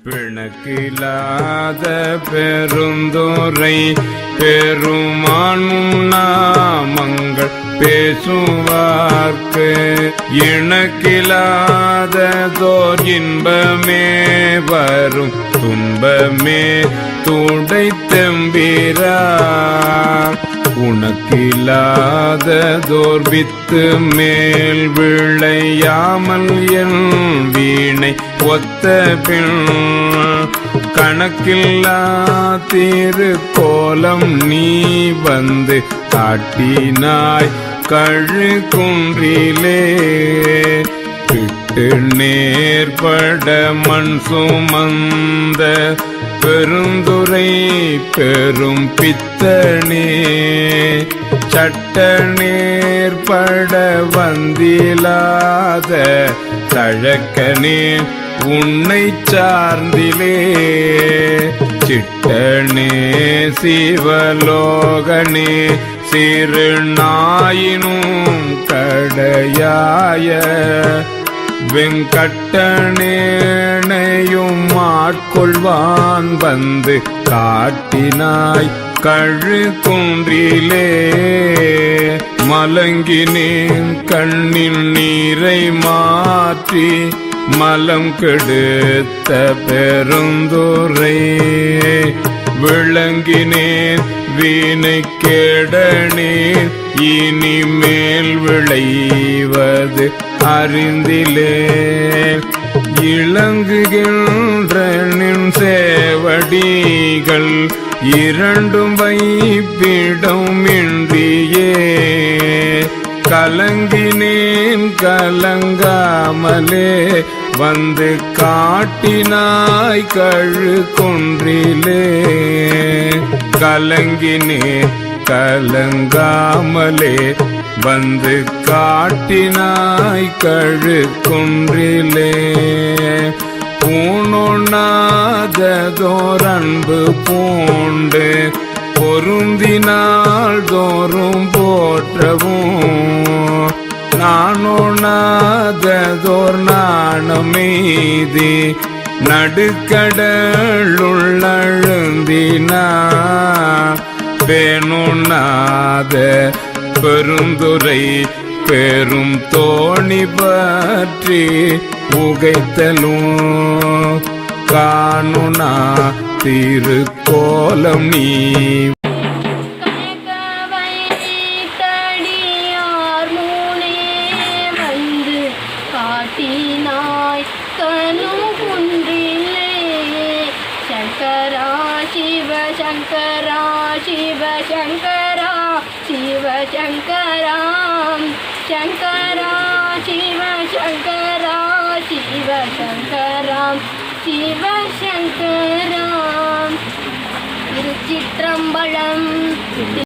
பிணக்கில்லாத பெருந்துரை பெருமான் நாமங்கள் பேசுவார்க்கு இணக்கில்லாததோர் இன்பமே வரும் துன்பமே துடைத்தெம்பிரார் உனக்கில்லாததோர் வித்து மேல் விளையாமல் என் வீணை ஒத்த பின் கணக்கில்லா திருக்கோலம் நீ வந்து காட்டினாய் கழு குன்றிலே பிட்டு நேர்பட மண் சுமந்த பெருந்துரை பெரும் பித்தனே சட்ட நேர்பட வந்திலாத தழக்கனே உன்னை சார்ந்திலே சிட்டனே சிவலோகனே சிறு நாயினும் கடையாய வெங்கட்டனேனையும் ஆட்கொள்வான் வந்து காட்டினாய் கழு குன்றிலே மலங்கினேன் கண்ணில் நீரை மாற்றி மலம் கெடுத்த பெருந்துரை விளங்கினேன் வீணை கேடனேன் இனிமேல் விளைவது அறிந்திலே இளங்குகின்ற நின் சேவடிகள் இரண்டும் வைப்பிடம் இன்றியே கலங்கினேன் கலங்காமலே வந்து காட்டினாய் கழு குன்றிலே கலங்கினேன் கலங்காமலே வந்து காட்டினாய் கழு குன்றிலே பூணொண்ணாததோர் அன்பு பூண்டு பொருந்தினால் தோறும் போற்றவும் நானொண்ணாததோர் நாணமெய்தி நடுக்கடலுள்ளழுந்தினா பேணொண்ணாத பெருந்துரை பெரும் தோணி பற்றி உகைத்தலும் காணுனா திருக்கோலம் நீ காட்டினாய் கணும் குன்றிலே சங்கரா சிவ சங்கரா சிவ சங்கரா சிவ சங்கராம் சங்கரா சிவ சங்கரா சிவ சங்கராம் சிவ சங்கராம் திருச்சிற்றம்பலம்